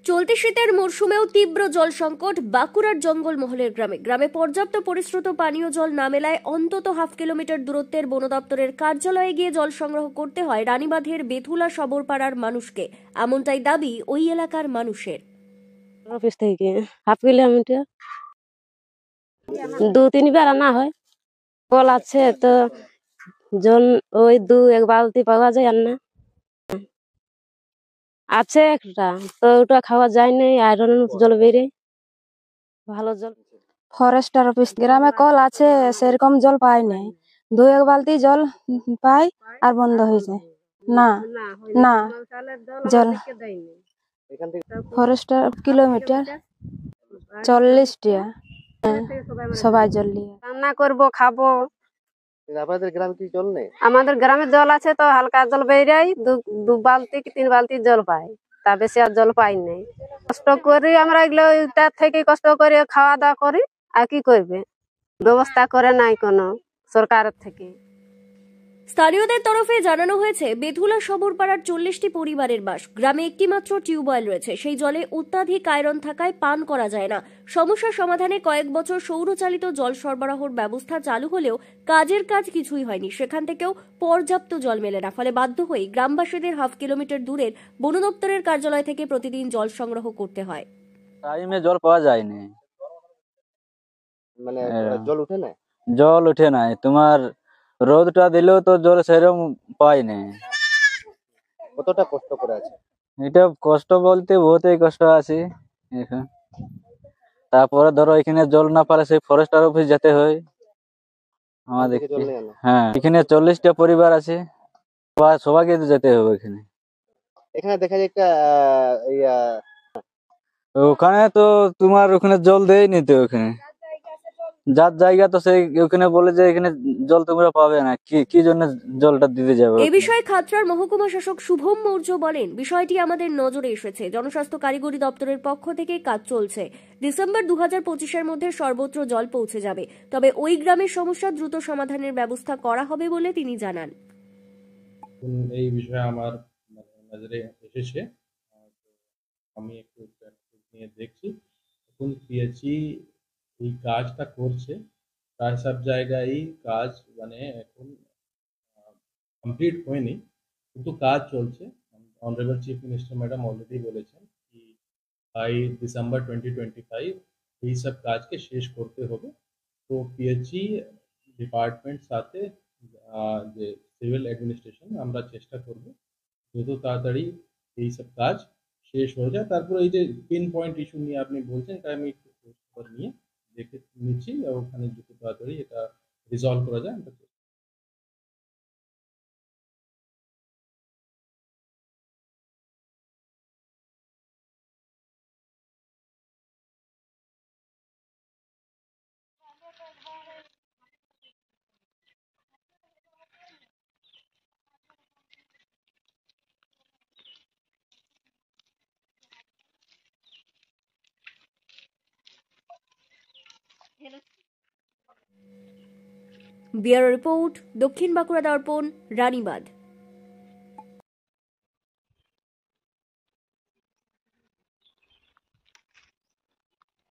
চলতি শীতের মরশুমেও তীব্র জল সংকট বাঁকুড়ার জঙ্গলমহলের গ্রামে গ্রামে পর্যাপ্ত পরিশ্রুত পানীয় জল না মেলায় অন্তত হাফ কিলোমিটার দূরত্বের বন দপ্তরের কার্যালয়ে গিয়ে জল সংগ্রহ করতে হয় রানীবাঁধের বেথুলা সবরপাড়ার মানুষকে। এমনটাই দাবি ওই এলাকার মানুষের। অফিস থেকে হাফ কিলোমিটার 2-3 বার আনা হয়। কল আছে তো জল ওই 2-1 বালতি পাওয়া যায় আর না আছে একটা, তো ওটা খাওয়া যায় না, আয়রন জল বেরে ভালো জল। ফরেস্টার অফিস গ্রামে কল আছে, সেরকম জল পাই নাই। 2-1 বালতি জল পাই আর বন্ধ হয়ে যায়। না না জল ফরেস্টার কিলোমিটার 40 টাকা। সবাই জল নিয়ে রান্না করবো, খাবো। আপনাদের গ্রামে কি জল নেই? আমাদের গ্রামে জল আছে, তো হালকা জল বেরাই 2 বালতি কি 3 বালতি জল পাই, তা বেশি আর জল পাই নাই। কষ্ট করি আমরা, এগুলো তার থেকে কষ্ট করে খাওয়া দাওয়া করি। আর কি করবে, ব্যবস্থা করে নাই কোনো সরকারের থেকে। স্থানীয়দের তরফে জানানো হয়েছে বেথুলা সবরপাড়ার 40টি পরিবারের বাস। গ্রামে একটি মাত্র টিউবওয়েল রয়েছে, সেই জলে অত্যাধিক আয়রন থাকায় পান করা যায় না। সমস্যা সমাধানে কয়েক বছর সৌরচালিত জল সরবরাহের ব্যবস্থা চালু হলেও কাজের কাজ কিছুই হয়নি। সেখান থেকেও পর্যাপ্ত জল মেলে না, ফলে বাধ্য হয়ে গ্রামবাসীদের হাফ কিলোমিটার দূরের বন দপ্তরের কার্যালয় থেকে প্রতিদিন জল সংগ্রহ করতে হয়। টাইমে জল পাওয়া যায়নি, মানে জল উঠে না। জল উঠে নাই। তোমার রোদটা দিলেও তো জল সেরকম পাই না। কতটা কষ্ট করে আছে? এটা কষ্ট বলতে বহুতই কষ্ট আছে এখন। তারপরে ধরো এখানে জল না পারে সেই ফরেস্টার অফিস যেতে হয় আমাদের। হ্যাঁ, এখানে 40টা পরিবার আছে, সবাইকে তো যেতে হবে এখানে। এখানে দেখা যায় একটা ওখানে তো তোমার ওখানে জল দেয়নি তো, ওখানে যার জায়গা তো সেই ওখানে বলে যে এখানে জল তোমরা পাবে না, কি জন্য জলটা দিতে যাবে। এই বিষয়ে খাতড়ার মহকুমা শাসক শুভম মৌর্য বলেন, বিষয়টি আমাদের নজরে এসেছে, জনস্বাস্থ্য কারিগরি দপ্তরের পক্ষ থেকে কাজ চলছে। ডিসেম্বর 2025-এর মধ্যে সর্বত্র জল পৌঁছে যাবে, তবে ওই গ্রামের সমস্যা দ্রুত সমাধানের ব্যবস্থা করা হবে বলে তিনি জানান। এই বিষয়ে আমার নজরে এসেছে, আমি একটু নিয়ে দেখছি। এখন পিএইচই এই কাজটা করছে, প্রায় সব জায়গায় কাজ মানে এখন কমপ্লিট হয়নি, কিন্তু কাজ চলছে। Honourable chief minister madam already বলেছেন কি বাই ডিসেম্বর 2025 এই সব কাজকে শেষ করতে হবে। তো পিএইচই ডিপার্টমেন্ট সাথে যে সিভিল অ্যাডমিনিস্ট্রেশন আমরা চেষ্টা করব যত তাড়াতাড়ি এই সব কাজ শেষ হয়ে যায়। তারপর এই যে পিন পয়েন্ট ইস্যু নিয়ে আপনি বলছেন, এটা আমি একটু খোঁজ নিয়ে দেখে নিচ্ছি, ওখানে যত তাড়াতাড়ি এটা রিজলভ করা যায়। ব্যুরো রিপোর্ট, দক্ষিণ বাঁকুড়া দর্পণ, রানীবাঁধ।